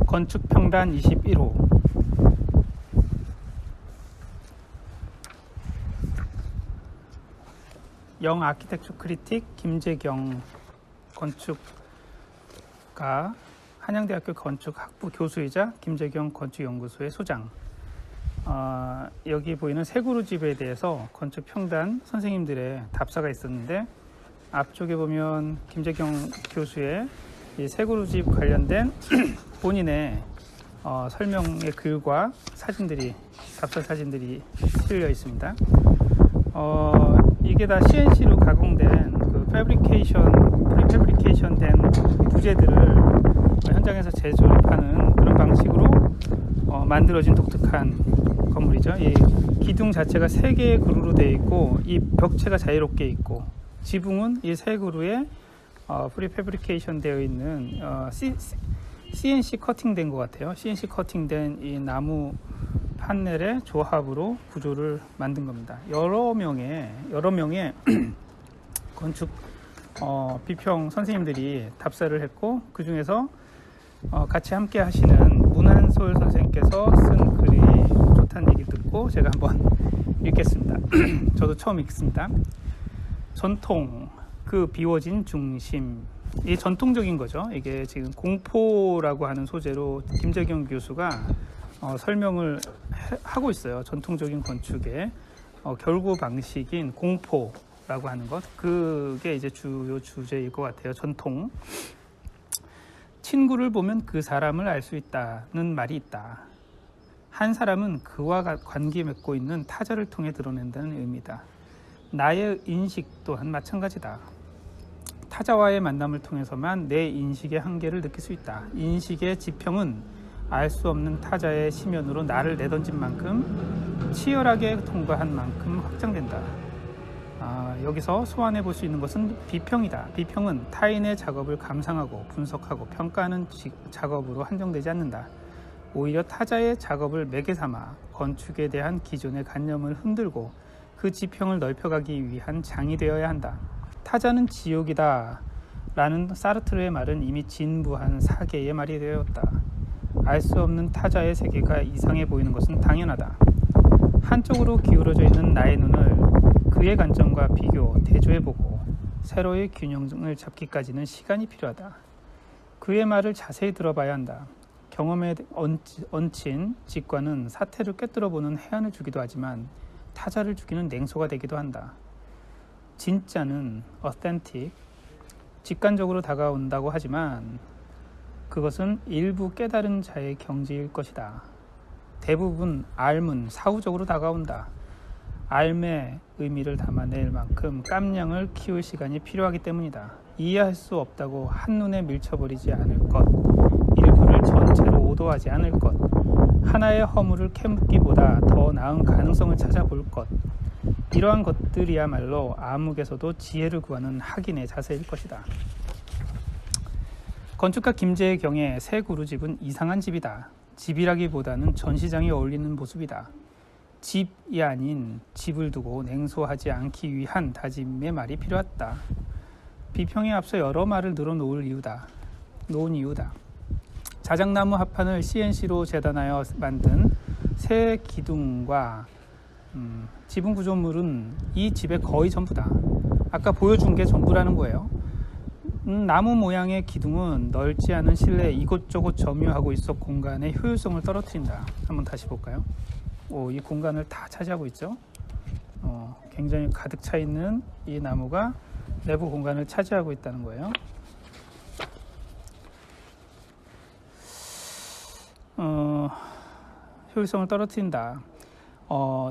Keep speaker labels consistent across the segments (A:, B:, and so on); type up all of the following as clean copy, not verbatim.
A: 건축평단 21호. 영 아키텍처 크리틱 김재경 건축가, 한양대학교 건축학부 교수이자 김재경 건축연구소의 소장. 여기 보이는 세 그루 집에 대해서 건축평단 선생님들의 답사가 있었는데, 앞쪽에 보면 김재경 교수의 이 세 그루 집 관련된 본인의 설명의 글과 사진들이, 답사 사진들이 실려 있습니다. 이게 다 CNC로 가공된 그 프리패브리케이션 된 부재들을 현장에서 제조하는 그런 방식으로 만들어진 독특한 건물이죠. 이 기둥 자체가 3개의 그루로 되어 있고, 이 벽체가 자유롭게 있고, 지붕은 이 세 그루에 프리패브리케이션 되어 있는 CNC 커팅된 것 같아요. CNC 커팅된 이 나무 판넬의 조합으로 구조를 만든 겁니다. 여러 명의 건축 비평 선생님들이 답사를 했고, 그 중에서 같이 함께 하시는 문한솔 선생님께서 쓴 글이 좋다는 얘기를 듣고 제가 한번 읽겠습니다. 저도 처음 읽습니다. 전통, 그 비워진 중심. 이게 전통적인 거죠. 이게 지금 공포라고 하는 소재로 김재경 교수가 설명을 하고 있어요. 전통적인 건축의 결구 방식인 공포라고 하는 것. 그게 이제 주요 주제일 것 같아요. 전통. 친구를 보면 그 사람을 알 수 있다는 말이 있다. 한 사람은 그와 관계 맺고 있는 타자를 통해 드러낸다는 의미다. 나의 인식 또한 마찬가지다. 타자와의 만남을 통해서만 내 인식의 한계를 느낄 수 있다. 인식의 지평은 알 수 없는 타자의 심연으로 나를 내던진 만큼, 치열하게 통과한 만큼 확장된다. 여기서 소환해 볼 수 있는 것은 비평이다. 비평은 타인의 작업을 감상하고 분석하고 평가하는 작업으로 한정되지 않는다. 오히려 타자의 작업을 매개 삼아 건축에 대한 기존의 관념을 흔들고 그 지평을 넓혀가기 위한 장이 되어야 한다. 타자는 지옥이다 라는 사르트르의 말은 이미 진부한 사계의 말이 되었다. 알 수 없는 타자의 세계가 이상해 보이는 것은 당연하다. 한쪽으로 기울어져 있는 나의 눈을 그의 관점과 비교, 대조해보고 세로의 균형을 잡기까지는 시간이 필요하다. 그의 말을 자세히 들어봐야 한다. 경험에 얹힌 직관은 사태를 꿰뚫어보는 해안을 주기도 하지만 타자를 죽이는 냉소가 되기도 한다. 진짜는 authentic, 직관적으로 다가온다고 하지만 그것은 일부 깨달은 자의 경지일 것이다. 대부분 알은 사후적으로 다가온다. 알의 의미를 담아낼 만큼 깜냥을 키울 시간이 필요하기 때문이다. 이해할 수 없다고 한눈에 밀쳐버리지 않을 것, 일부를 전체로 오도하지 않을 것, 하나의 허물을 캐묻기보다 더 나은 가능성을 찾아볼 것, 이러한 것들이야말로 암흑에서도 지혜를 구하는 학인의 자세일 것이다. 건축가 김재경의 새 그루집은 이상한 집이다. 집이라기보다는 전시장에 어울리는 모습이다. 집이 아닌 집을 두고 냉소하지 않기 위한 다짐의 말이 필요하다. 비평에 앞서 여러 말을 놓은 이유다. 자작나무 합판을 CNC로 재단하여 만든 새 기둥과 지붕 구조물은 이 집의 거의 전부다. 아까 보여준 게 전부라는 거예요. 나무 모양의 기둥은 넓지 않은 실내에 이곳저곳 점유하고 있어 공간의 효율성을 떨어뜨린다. 한번 다시 볼까요? 이 공간을 다 차지하고 있죠. 굉장히 가득 차 있는 이 나무가 내부 공간을 차지하고 있다는 거예요. 효율성을 떨어뜨린다.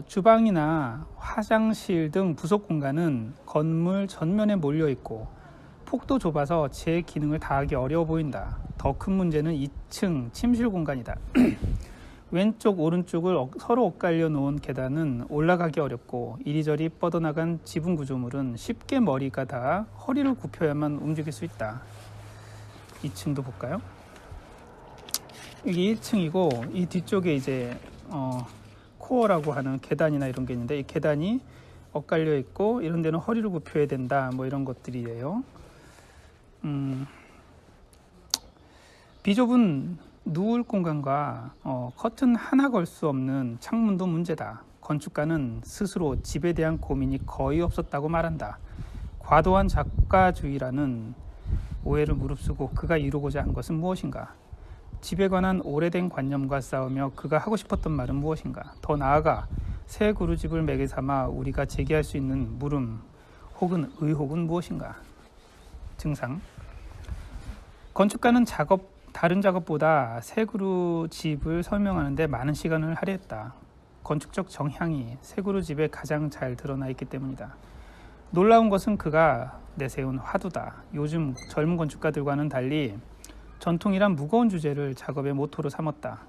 A: 주방이나 화장실 등 부속 공간은 건물 전면에 몰려 있고 폭도 좁아서 제 기능을 다하기 어려워 보인다. 더 큰 문제는 2층 침실 공간이다. 왼쪽 오른쪽을 서로 엇갈려 놓은 계단은 올라가기 어렵고 이리저리 뻗어나간 지붕 구조물은 쉽게 머리가 닿아 허리를 굽혀야만 움직일 수 있다. 2층도 볼까요? 여기 1층이고 이 뒤쪽에 이제 코어라고 하는 계단이나 이런 게 있는데, 이 계단이 엇갈려 있고 이런 데는 허리를 굽혀야 된다, 뭐 이런 것들이에요. 비좁은 누울 공간과 커튼 하나 걸 수 없는 창문도 문제다. 건축가는 스스로 집에 대한 고민이 거의 없었다고 말한다. 과도한 작가주의라는 오해를 무릅쓰고 그가 이루고자 한 것은 무엇인가? 집에 관한 오래된 관념과 싸우며 그가 하고 싶었던 말은 무엇인가? 더 나아가 새 그루집을 매개 삼아 우리가 제기할 수 있는 물음 혹은 의혹은 무엇인가? 증상. 건축가는 다른 작업보다 새 그루집을 설명하는 데 많은 시간을 할애했다. 건축적 정향이 새 그루집에 가장 잘 드러나 있기 때문이다. 놀라운 것은 그가 내세운 화두다. 요즘 젊은 건축가들과는 달리 전통이란 무거운 주제를 작업의 모토로 삼았다.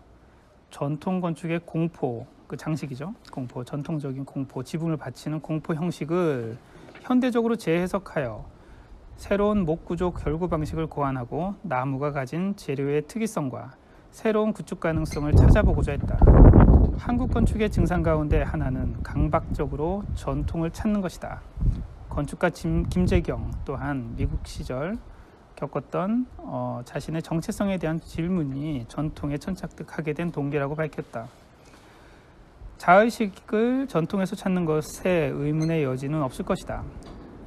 A: 전통 건축의 공포, 그 장식이죠. 공포, 전통적인 공포, 지붕을 받치는 공포 형식을 현대적으로 재해석하여 새로운 목구조 결구 방식을 고안하고 나무가 가진 재료의 특이성과 새로운 구축 가능성을 찾아보고자 했다. 한국 건축의 증상 가운데 하나는 강박적으로 전통을 찾는 것이다. 건축가 김재경 또한 미국 시절 겪었던 자신의 정체성에 대한 질문이 전통에 천착하게 된 동기라고 밝혔다. 자의식을 전통에서 찾는 것에 의문의 여지는 없을 것이다.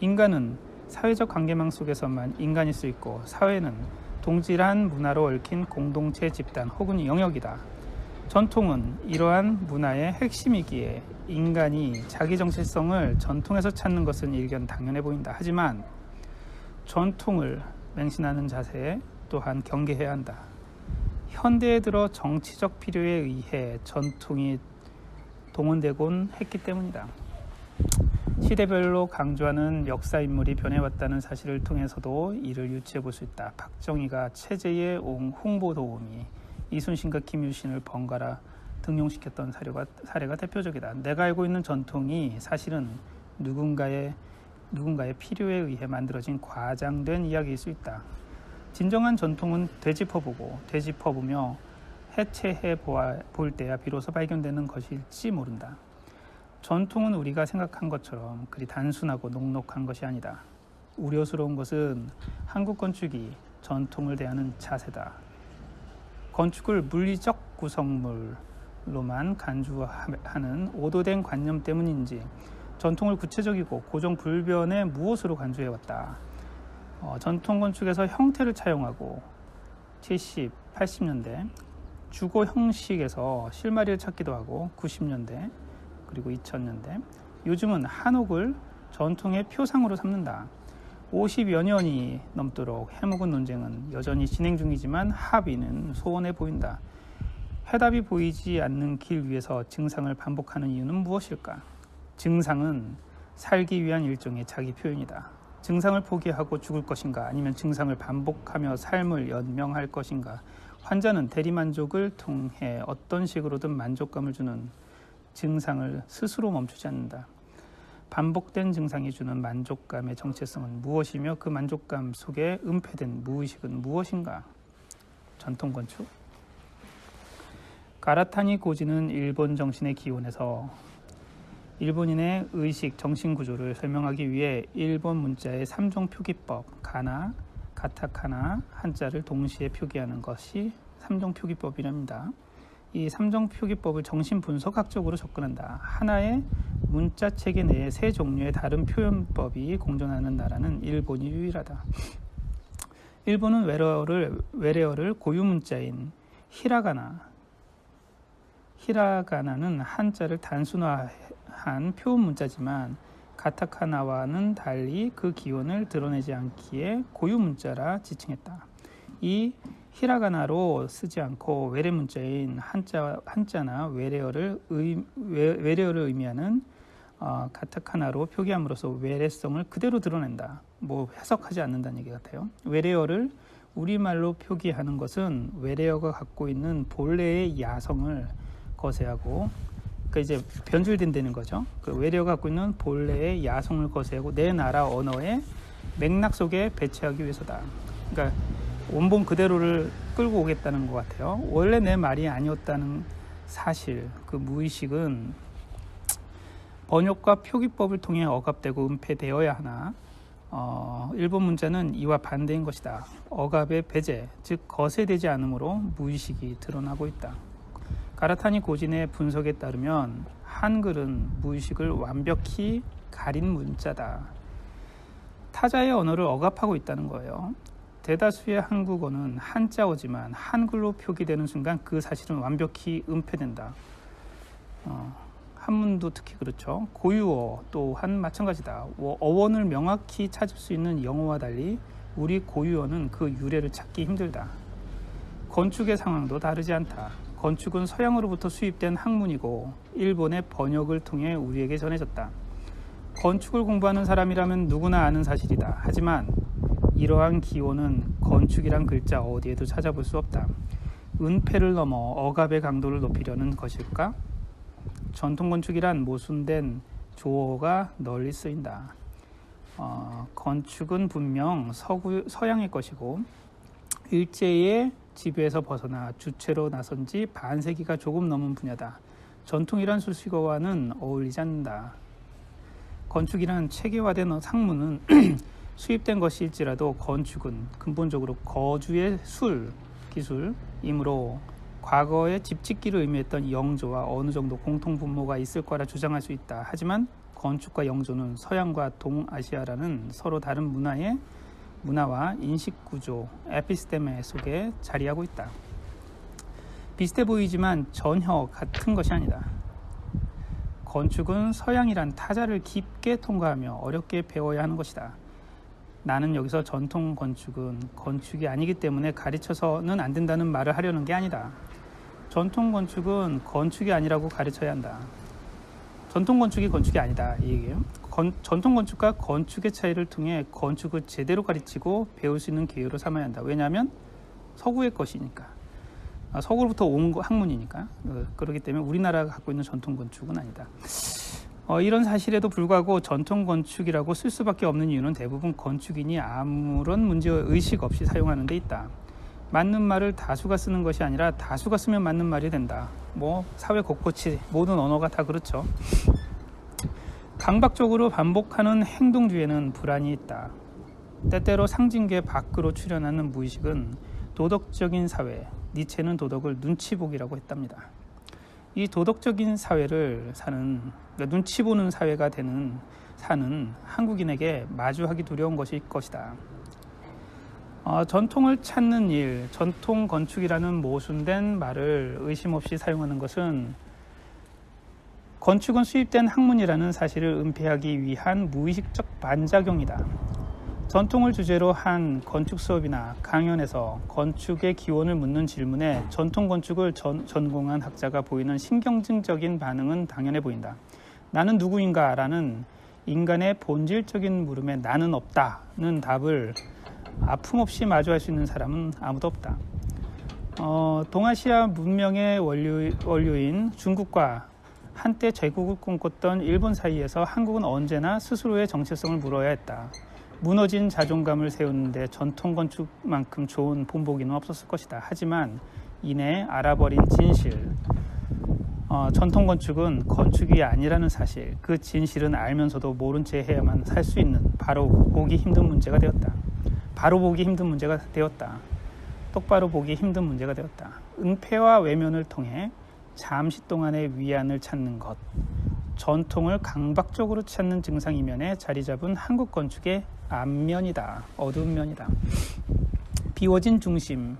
A: 인간은 사회적 관계망 속에서만 인간일 수 있고 사회는 동질한 문화로 얽힌 공동체 집단 혹은 영역이다. 전통은 이러한 문화의 핵심이기에 인간이 자기 정체성을 전통에서 찾는 것은 일견 당연해 보인다. 하지만 전통을 맹신하는 자세 또한 경계해야 한다. 현대에 들어 정치적 필요에 의해 전통이 동원되곤 했기 때문이다. 시대별로 강조하는 역사인물이 변해왔다는 사실을 통해서도 이를 유추해 볼 수 있다. 박정희가 체제의 홍보 도우미 이순신과 김유신을 번갈아 등용시켰던 사례가 대표적이다. 내가 알고 있는 전통이 사실은 누군가의 필요에 의해 만들어진 과장된 이야기일 수 있다. 진정한 전통은 되짚어보며 해체해 볼 때야 비로소 발견되는 것일지 모른다. 전통은 우리가 생각한 것처럼 그리 단순하고 녹록한 것이 아니다. 우려스러운 것은 한국 건축이 전통을 대하는 자세다. 건축을 물리적 구성물로만 간주하는 오도된 관념 때문인지 전통을 구체적이고 고정불변의 무엇으로 간주해왔다. 전통 건축에서 형태를 차용하고 70, 80년대 주거 형식에서 실마리를 찾기도 하고 90년대 그리고 2000년대 요즘은 한옥을 전통의 표상으로 삼는다. 50여 년이 넘도록 해묵은 논쟁은 여전히 진행 중이지만 합의는 소원해 보인다. 해답이 보이지 않는 길 위에서 증상을 반복하는 이유는 무엇일까? 증상은 살기 위한 일종의 자기 표현이다. 증상을 포기하고 죽을 것인가 아니면 증상을 반복하며 삶을 연명할 것인가. 환자는 대리만족을 통해 어떤 식으로든 만족감을 주는 증상을 스스로 멈추지 않는다. 반복된 증상이 주는 만족감의 정체성은 무엇이며 그 만족감 속에 은폐된 무의식은 무엇인가? 전통건축. 가라타니 고지는 일본 정신의 기원에서 일본인의 의식, 정신구조를 설명하기 위해 일본 문자의 3종 표기법, 가나, 가타카나, 한자를 동시에 표기하는 것이 3종 표기법이랍니다. 이 3종 표기법을 정신분석학적으로 접근한다. 하나의 문자체계 내에 세 종류의 다른 표현법이 공존하는 나라는 일본이 유일하다. 일본은 외래어를 고유 문자인 히라가나는 한자를 단순화한 표현 문자지만 가타카나와는 달리 그 기원을 드러내지 않기에 고유 문자라 지칭했다. 이 히라가나로 쓰지 않고 외래 문자인 한자나 외래어를 의미하는 가타카나로 표기함으로써 외래성을 그대로 드러낸다. 해석하지 않는다는 얘기 같아요. 외래어를 우리말로 표기하는 것은 외래어가 갖고 있는 본래의 야성을 거세하고, 그러니까 이제 변질된다는 거죠. 그 외래어가 갖고 있는 본래의 야성을 거세하고 내 나라 언어의 맥락 속에 배치하기 위해서다. 그러니까 원본 그대로를 끌고 오겠다는 것 같아요. 원래 내 말이 아니었다는 사실, 그 무의식은 번역과 표기법을 통해 억압되고 은폐되어야 하나 일본 문자는 이와 반대인 것이다. 억압의 배제, 즉 거세되지 않으므로 무의식이 드러나고 있다. 가라타니 고진의 분석에 따르면 한글은 무의식을 완벽히 가린 문자다. 타자의 언어를 억압하고 있다는 거예요. 대다수의 한국어는 한자어지만 한글로 표기되는 순간 그 사실은 완벽히 은폐된다. 한문도 특히 그렇죠. 고유어 또한 마찬가지다. 어원을 명확히 찾을 수 있는 영어와 달리 우리 고유어는 그 유래를 찾기 힘들다. 건축의 상황도 다르지 않다. 건축은 서양으로부터 수입된 학문이고 일본의 번역을 통해 우리에게 전해졌다. 건축을 공부하는 사람이라면 누구나 아는 사실이다. 하지만 이러한 기호는 건축이란 글자 어디에도 찾아볼 수 없다. 은폐를 넘어 억압의 강도를 높이려는 것일까? 전통건축이란 모순된 조어가 널리 쓰인다. 건축은 분명 서양의 것이고 일제의 지배에서 벗어나 주체로 나선 지 반세기가 조금 넘은 분야다. 전통이란 수식어와는 어울리지 않는다. 건축이란 체계화된 학문은 수입된 것일지라도 건축은 근본적으로 거주의 기술이므로 과거의 집짓기를 의미했던 영조와 어느 정도 공통분모가 있을 거라 주장할 수 있다. 하지만 건축과 영조는 서양과 동아시아라는 서로 다른 문화와 인식구조, 에피스테메 속에 자리하고 있다. 비슷해 보이지만 전혀 같은 것이 아니다. 건축은 서양이란 타자를 깊게 통과하며 어렵게 배워야 하는 것이다. 나는 여기서 전통 건축은 건축이 아니기 때문에 가르쳐서는 안 된다는 말을 하려는 게 아니다. 전통 건축은 건축이 아니라고 가르쳐야 한다. 전통 건축이 건축이 아니다 이 얘기예요. 전통 건축과 건축의 차이를 통해 건축을 제대로 가르치고 배울 수 있는 기회로 삼아야 한다. 왜냐하면 서구의 것이니까. 서구로부터 온 학문이니까. 그렇기 때문에 우리나라가 갖고 있는 전통 건축은 아니다. 이런 사실에도 불구하고 전통 건축이라고 쓸 수밖에 없는 이유는 대부분 건축인이 아무런 문제의식 없이 사용하는 데 있다. 맞는 말을 다수가 쓰는 것이 아니라 다수가 쓰면 맞는 말이 된다. 사회 곳곳이 모든 언어가 다 그렇죠. 강박적으로 반복하는 행동 뒤에는 불안이 있다. 때때로 상징계 밖으로 출현하는 무의식은 도덕적인 사회, 니체는 도덕을 눈치보기라고 했답니다. 이 도덕적인 사회를 눈치 보는 사회가 사는 한국인에게 마주하기 두려운 것일 것이다. 전통을 찾는 일, 전통 건축이라는 모순된 말을 의심 없이 사용하는 것은 건축은 수입된 학문이라는 사실을 은폐하기 위한 무의식적 반작용이다. 전통을 주제로 한 건축 수업이나 강연에서 건축의 기원을 묻는 질문에 전통 건축을 전공한 학자가 보이는 신경증적인 반응은 당연해 보인다. 나는 누구인가? 라는 인간의 본질적인 물음에 나는 없다는 답을 아픔없이 마주할 수 있는 사람은 아무도 없다. 동아시아 문명의 원료인 중국과 한때 제국을 꿈꿨던 일본 사이에서 한국은 언제나 스스로의 정체성을 물어야 했다. 무너진 자존감을 세우는데 전통 건축만큼 좋은 본보기는 없었을 것이다. 하지만 이내 알아버린 진실, 전통 건축은 건축이 아니라는 사실, 그 진실은 알면서도 모른 채 해야만 살 수 있는 바로 보기 힘든 문제가 되었다. 똑바로 보기 힘든 문제가 되었다. 은폐와 외면을 통해 잠시 동안의 위안을 찾는 것, 전통을 강박적으로 찾는 증상 이면에 자리 잡은 한국 건축의 안면이다. 어두운 면이다. 비워진 중심.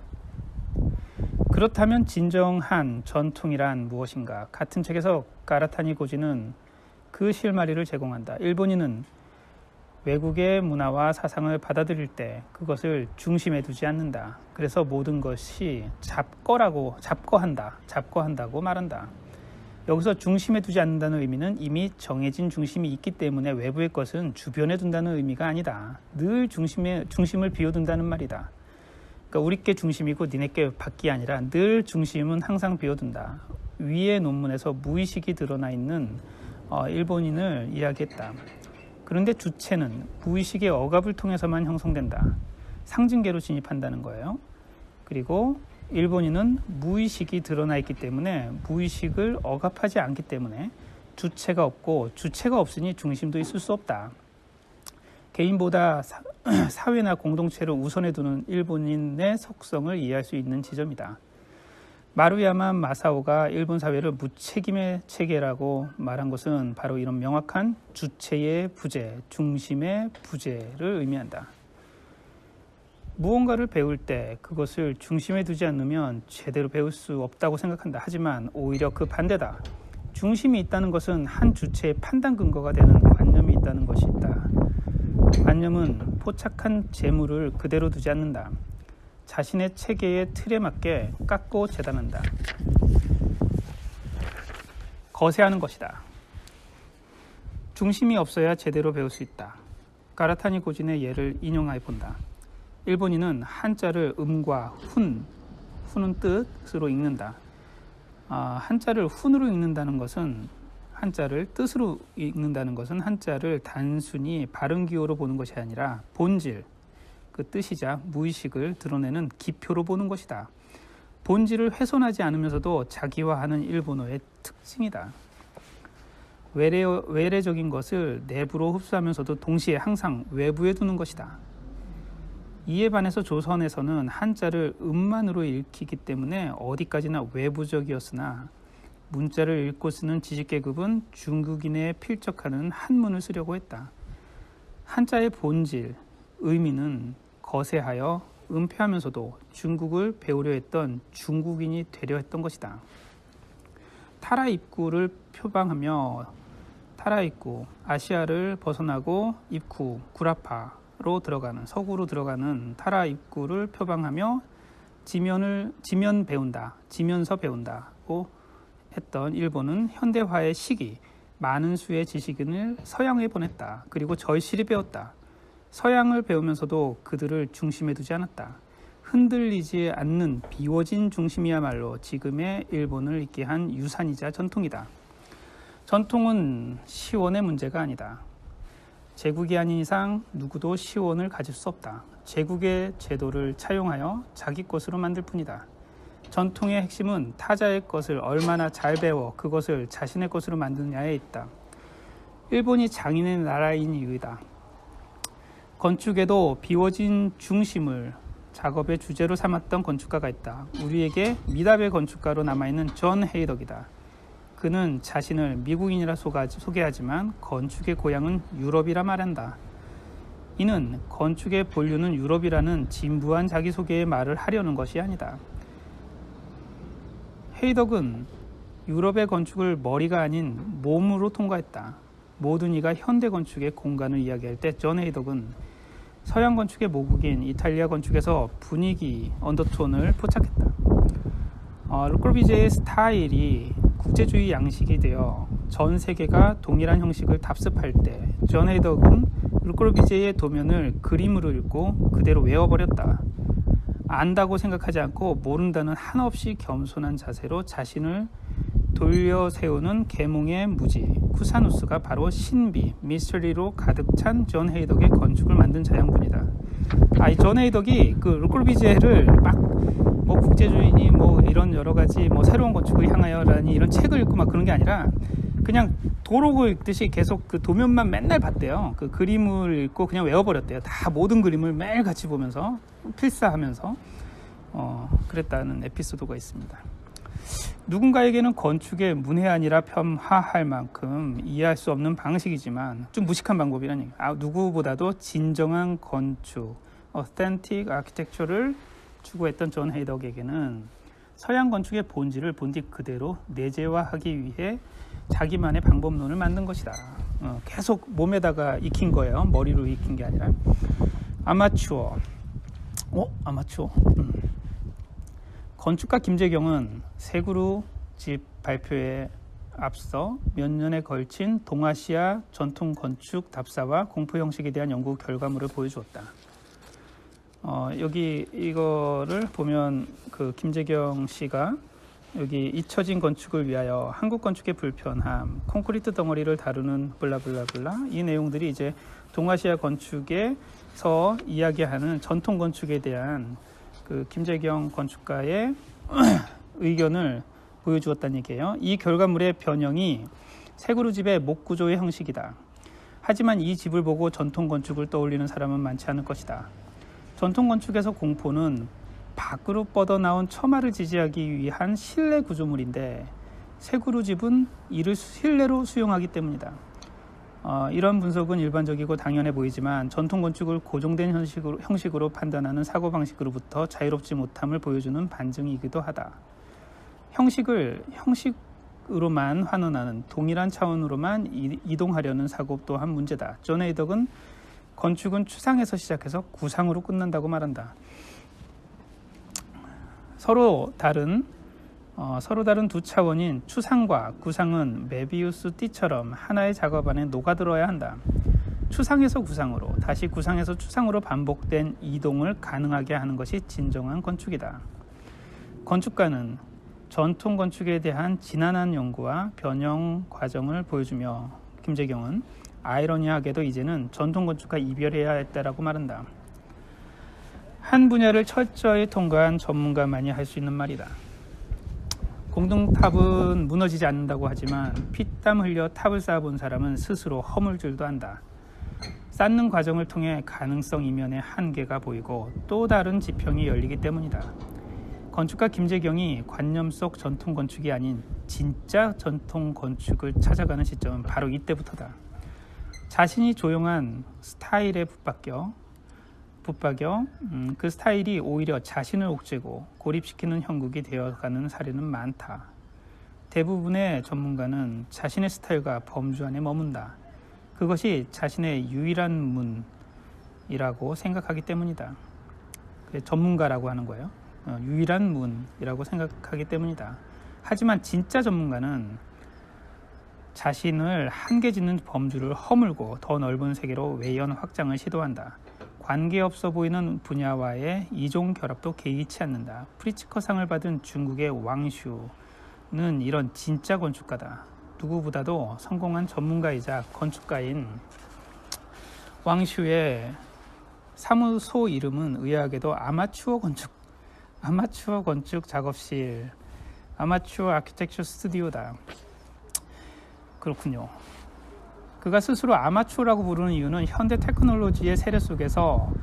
A: 그렇다면 진정한 전통이란 무엇인가? 같은 책에서 가라타니 고지는 그 실마리를 제공한다. 일본인은 외국의 문화와 사상을 받아들일 때 그것을 중심에 두지 않는다. 그래서 모든 것이 잡거한다고 말한다. 여기서 중심에 두지 않는다는 의미는 이미 정해진 중심이 있기 때문에 외부의 것은 주변에 둔다는 의미가 아니다. 늘 중심을 비워둔다는 말이다. 그러니까 우리께 중심이고 니네께 밖이 아니라 늘 중심은 항상 비워둔다. 위의 논문에서 무의식이 드러나 있는 일본인을 이야기했다. 그런데 주체는 무의식의 억압을 통해서만 형성된다. 상징계로 진입한다는 거예요. 그리고 일본인은 무의식이 드러나 있기 때문에 무의식을 억압하지 않기 때문에 주체가 없고 주체가 없으니 중심도 있을 수 없다. 개인보다 사회나 공동체를 우선해 두는 일본인의 속성을 이해할 수 있는 지점이다. 마루야마 마사오가 일본 사회를 무책임의 체계라고 말한 것은 바로 이런 명확한 주체의 부재, 중심의 부재를 의미한다. 무언가를 배울 때 그것을 중심에 두지 않으면 제대로 배울 수 없다고 생각한다. 하지만 오히려 그 반대다. 중심이 있다는 것은 한 주체의 판단 근거가 되는 관념이 있다는 것이 있다. 관념은 포착한 재물을 그대로 두지 않는다. 자신의 체계의 틀에 맞게 깎고 재단한다. 거세하는 것이다. 중심이 없어야 제대로 배울 수 있다. 가라타니 고진의 예를 인용해 본다. 일본인은 한자를 음과 훈은 뜻으로 읽는다. 한자를 훈으로 읽는다는 것은 한자를 뜻으로 읽는다는 것은 한자를 단순히 발음 기호로 보는 것이 아니라 본질, 그 뜻이자 무의식을 드러내는 기표로 보는 것이다. 본질을 훼손하지 않으면서도 자기화하는 일본어의 특징이다. 외래적인 것을 내부로 흡수하면서도 동시에 항상 외부에 두는 것이다. 이에 반해서 조선에서는 한자를 음만으로 읽히기 때문에 어디까지나 외부적이었으나 문자를 읽고 쓰는 지식계급은 중국인에 필적하는 한문을 쓰려고 했다. 한자의 본질, 의미는 거세하여 은폐하면서도 중국을 배우려 했던 중국인이 되려 했던 것이다. 타라 입구를 표방하며 타라 입구, 아시아를 벗어나고 입구, 구라파로 들어가는 서구로 들어가는 타라 입구를 표방하며 지면 배운다, 지면서 배운다고 했던 일본은 현대화의 시기, 많은 수의 지식인을 서양에 보냈다. 그리고 절실히 배웠다. 서양을 배우면서도 그들을 중심에 두지 않았다. 흔들리지 않는 비워진 중심이야말로 지금의 일본을 있게 한 유산이자 전통이다. 전통은 시원의 문제가 아니다. 제국이 아닌 이상 누구도 시원을 가질 수 없다. 제국의 제도를 차용하여 자기 것으로 만들 뿐이다. 전통의 핵심은 타자의 것을 얼마나 잘 배워 그것을 자신의 것으로 만드느냐에 있다. 일본이 장인의 나라인 이유다. 건축에도 비워진 중심을 작업의 주제로 삼았던 건축가가 있다. 우리에게 미답의 건축가로 남아있는 존 헤이덕이다. 그는 자신을 미국인이라 소개하지만 건축의 고향은 유럽이라 말한다. 이는 건축의 본류는 유럽이라는 진부한 자기소개의 말을 하려는 것이 아니다. 헤이덕은 유럽의 건축을 머리가 아닌 몸으로 통과했다. 모든 이가 현대 건축의 공간을 이야기할 때 존 헤이덕은 서양 건축의 모국인 이탈리아 건축에서 분위기, 언더톤을 포착했다. 르꼬르비제의 스타일이 국제주의 양식이 되어 전 세계가 동일한 형식을 답습할 때 존 헤이덕은 르꼬르비제의 도면을 그림으로 읽고 그대로 외워버렸다. 안다고 생각하지 않고 모른다는 한없이 겸손한 자세로 자신을 돌려 세우는 계몽의 무지 쿠사누스가 바로 신비, 미스터리로 가득 찬 존 헤이덕의 건축을 만든 자양분이다. 이 존 헤이덕이 그 르꼬르비제를 막 국제주의니 이런 여러 가지 새로운 건축을 향하여라니 이런 책을 읽고 막 그런 게 아니라 그냥 도록을 읽듯이 계속 그 도면만 맨날 봤대요. 그 그림을 읽고 그냥 외워버렸대요. 다 모든 그림을 매일 같이 보면서 필사하면서 그랬다는 에피소드가 있습니다. 누군가에게는 건축의 문외한이라 폄하할 만큼 이해할 수 없는 방식이지만 좀 무식한 방법이라는 얘기예요. 누구보다도 진정한 건축, authentic architecture를 추구했던 존 헤이덕에게는 서양 건축의 본질을 본디 그대로 내재화하기 위해 자기만의 방법론을 만든 것이다. 계속 몸에다가 익힌 거예요. 머리로 익힌 게 아니라. 아마추어. 건축가 김재경은 새 그룹 집 발표에 앞서 몇 년에 걸친 동아시아 전통 건축 답사와 공포 형식에 대한 연구 결과물을 보여주었다. 여기 이거를 보면 그 김재경 씨가 여기 잊혀진 건축을 위하여 한국 건축의 불편함, 콘크리트 덩어리를 다루는 블라블라블라 이 내용들이 이제 동아시아 건축에서 이야기하는 전통 건축에 대한 그 김재경 건축가의 의견을 보여주었다는 얘기예요. 이 결과물의 변형이 새 그룹집의 목구조의 형식이다. 하지만 이 집을 보고 전통 건축을 떠올리는 사람은 많지 않을 것이다. 전통 건축에서 공포는 밖으로 뻗어나온 처마를 지지하기 위한 실내 구조물인데 세그루 집은 이를 실내로 수용하기 때문이다. 이런 분석은 일반적이고 당연해 보이지만 전통 건축을 고정된 형식으로 판단하는 사고방식으로부터 자유롭지 못함을 보여주는 반증이기도 하다. 형식으로만 환원하는 동일한 차원으로만 이동하려는 사고 또한 문제다. 존 헤이덕은 건축은 추상에서 시작해서 구상으로 끝난다고 말한다. 서로 다른 두 차원인 추상과 구상은 메비우스 띠처럼 하나의 작업 안에 녹아들어야 한다. 추상에서 구상으로, 다시 구상에서 추상으로 반복된 이동을 가능하게 하는 것이 진정한 건축이다. 건축가는 전통 건축에 대한 지난한 연구와 변형 과정을 보여주며 김재경은 아이러니하게도 이제는 전통 건축과 이별해야 했다라고 말한다. 한 분야를 철저히 통과한 전문가만이 할 수 있는 말이다. 공동탑은 무너지지 않는다고 하지만 피땀 흘려 탑을 쌓아본 사람은 스스로 허물줄도 안다. 쌓는 과정을 통해 가능성 이면의 한계가 보이고 또 다른 지평이 열리기 때문이다. 건축가 김재경이 관념 속 전통 건축이 아닌 진짜 전통 건축을 찾아가는 시점은 바로 이때부터다. 자신이 조용한 스타일에 붙박여 그 스타일이 오히려 자신을 옥죄고 고립시키는 형국이 되어가는 사례는 많다. 대부분의 전문가는 자신의 스타일과 범주 안에 머문다. 그것이 자신의 유일한 문이라고 생각하기 때문이다. 전문가라고 하는 거예요. 유일한 문이라고 생각하기 때문이다. 하지만 진짜 전문가는 자신을 한계 짓는 범주를 허물고 더 넓은 세계로 외연 확장을 시도한다. 관계없어 보이는 분야와의 이종 결합도 개의치 않는다. 프리츠커상을 받은 중국의 왕슈는 이런 진짜 건축가다. 누구보다도 성공한 전문가이자 건축가인 왕슈의 사무소 이름은 의아하게도 아마추어 건축 작업실, 아마추어 아키텍처 스튜디오다. 그렇군요. 그가 스스로 아마추어라고 부르는 이유는 현대 테크놀로지의 세례 속에서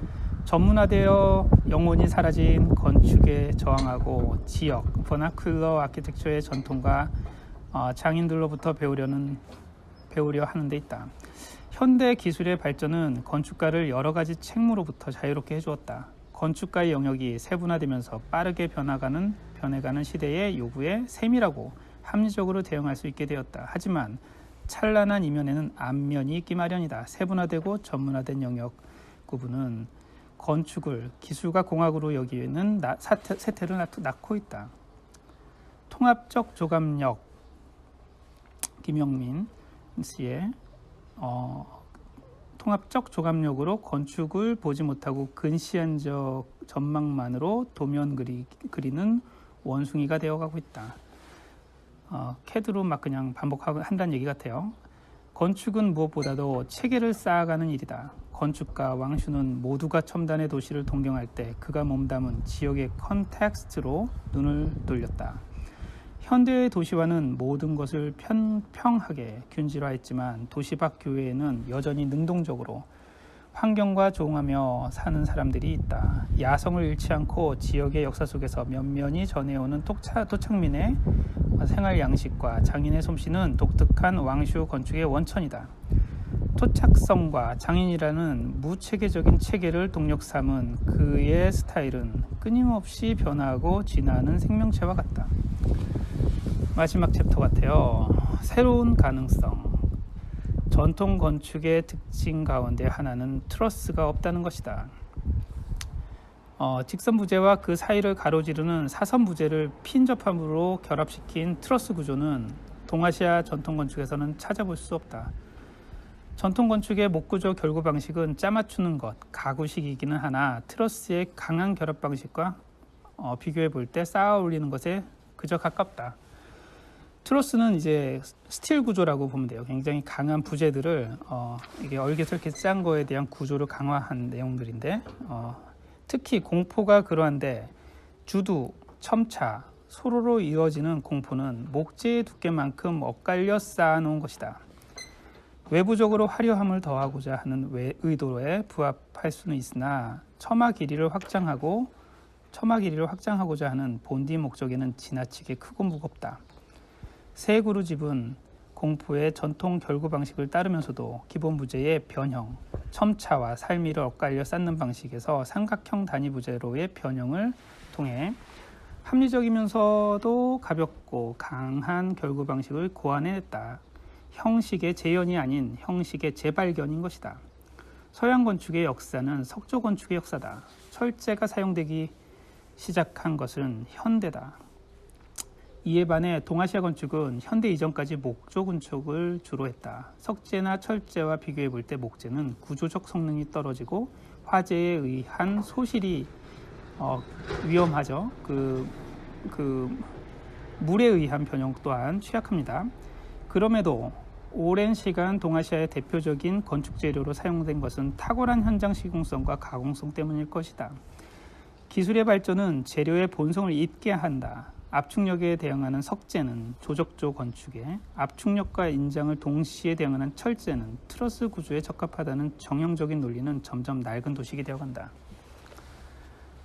A: 전문화되어 영혼이 사라진 건축에 저항하고 지역, 버나큘러 아키텍처의 전통과 장인들로부터 배우려 하는 데 있다. 현대 기술의 발전은 건축가를 여러 가지 책무로부터 자유롭게 해주었다. 건축가의 영역이 세분화되면서 빠르게 변해가는 시대의 요구에 세밀하고 합리적으로 대응할 수 있게 되었다. 하지만 찬란한 이면에는 앞면이 있기 마련이다. 세분화되고 전문화된 영역 구분은 건축을 기술과 공학으로 여기는 세태를 낳고 있다. 통합적 조감력, 김영민 씨의 통합적 조감력으로 건축을 보지 못하고 근시안적 전망만으로 도면 그리는 원숭이가 되어가고 있다. 캐드로 막 그냥 반복하고 한다는 얘기 같아요. 건축은 무엇보다도 체계를 쌓아가는 일이다. 건축가 왕슈는 모두가 첨단의 도시를 동경할 때 그가 몸담은 지역의 컨텍스트로 눈을 돌렸다. 현대의 도시화는 모든 것을 평평하게 균질화했지만 도시 밖 교외에는 여전히 능동적으로 환경과 조응하며 사는 사람들이 있다. 야성을 잃지 않고 지역의 역사 속에서 면면이 전해오는 토착민의 생활 양식과 장인의 솜씨는 독특한 왕슈 건축의 원천이다. 토착성과 장인이라는 무체계적인 체계를 동력 삼은 그의 스타일은 끊임없이 변화하고 진화하는 생명체와 같다. 마지막 챕터 같아요. 새로운 가능성. 전통 건축의 특징 가운데 하나는 트러스가 없다는 것이다. 직선 부재와 그 사이를 가로지르는 사선 부재를 핀접함으로 결합시킨 트러스 구조는 동아시아 전통 건축에서는 찾아볼 수 없다. 전통 건축의 목구조 결구 방식은 짜맞추는 것, 가구식이기는 하나 트러스의 강한 결합 방식과 비교해 볼 때 쌓아 올리는 것에 그저 가깝다. 트러스는 이제 스틸 구조라고 보면 돼요. 굉장히 강한 부재들을 이게 얼개설계 짠 거에 대한 구조를 강화한 내용들인데 특히 공포가 그러한데 주두, 첨차, 소로로 이어지는 공포는 목재의 두께만큼 엇갈려 쌓아놓은 것이다. 외부적으로 화려함을 더하고자 하는 의도에 부합할 수는 있으나 처마 길이를 확장하고자 하는 본디 목적에는 지나치게 크고 무겁다. 새 그루집은 공포의 전통 결구 방식을 따르면서도 기본 부재의 변형, 첨차와 살미를 엇갈려 쌓는 방식에서 삼각형 단위 부재로의 변형을 통해 합리적이면서도 가볍고 강한 결구 방식을 고안해냈다. 형식의 재현이 아닌 형식의 재발견인 것이다. 서양 건축의 역사는 석조 건축의 역사다. 철제가 사용되기 시작한 것은 현대다. 이에 반해 동아시아 건축은 현대 이전까지 목조 건축을 주로 했다. 석재나 철제와 비교해 볼 때 목재는 구조적 성능이 떨어지고 화재에 의한 소실이 위험하죠. 물에 의한 변형 또한 취약합니다. 그럼에도 오랜 시간 동아시아의 대표적인 건축 재료로 사용된 것은 탁월한 현장 시공성과 가공성 때문일 것이다. 기술의 발전은 재료의 본성을 잊게 한다. 압축력에 대응하는 석재는 조적조 건축에, 압축력과 인장을 동시에 대응하는 철재는 트러스 구조에 적합하다는 정형적인 논리는 점점 낡은 도식이 되어간다.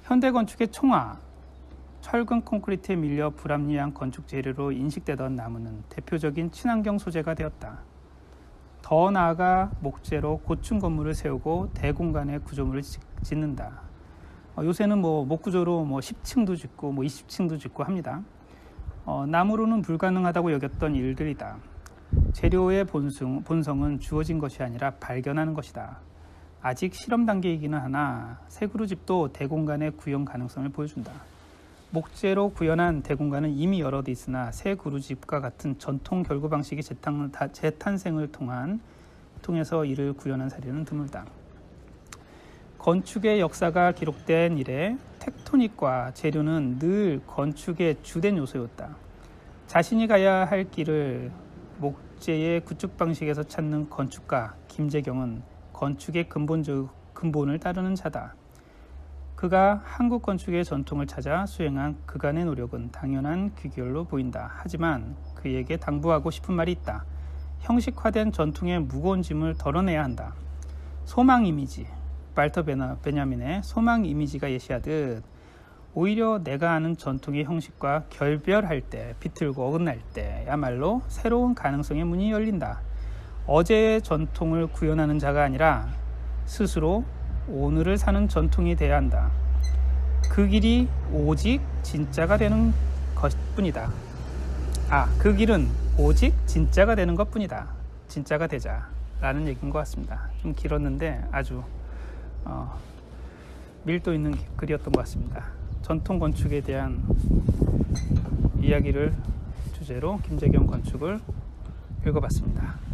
A: 현대 건축의 총화, 철근 콘크리트에 밀려 불합리한 건축 재료로 인식되던 나무는 대표적인 친환경 소재가 되었다. 더 나아가 목재로 고층 건물을 세우고 대공간의 구조물을 짓는다. 요새는 목구조로 10층도 짓고 20층도 짓고 합니다. 나무로는 불가능하다고 여겼던 일들이다. 재료의 본성은 주어진 것이 아니라 발견하는 것이다. 아직 실험 단계이기는 하나 새 그루집도 대공간의 구현 가능성을 보여준다. 목재로 구현한 대공간은 이미 여러 데 있으나 새 그루집과 같은 전통 결구 방식의 재탄생을 통해서 이를 구현한 사례는 드물다. 건축의 역사가 기록된 이래 텍토닉과 재료는 늘 건축의 주된 요소였다. 자신이 가야 할 길을 목재의 구축 방식에서 찾는 건축가 김재경은 건축의 근본을 따르는 자다. 그가 한국 건축의 전통을 찾아 수행한 그간의 노력은 당연한 귀결로 보인다. 하지만 그에게 당부하고 싶은 말이 있다. 형식화된 전통의 무거운 짐을 덜어내야 한다. 소망 이미지, 발터 베냐민의 소망 이미지가 예시하듯 오히려 내가 아는 전통의 형식과 결별할 때, 비틀고 어긋날 때야말로 새로운 가능성의 문이 열린다. 어제의 전통을 구현하는 자가 아니라 스스로 오늘을 사는 전통이 돼야 한다. 그 길이 오직 진짜가 되는 것뿐이다. 그 길은 오직 진짜가 되는 것뿐이다. 진짜가 되자 라는 얘기인 것 같습니다. 좀 길었는데 아주 밀도 있는 글이었던 것 같습니다. 전통 건축에 대한 이야기를 주제로 김재경 건축을 읽어봤습니다.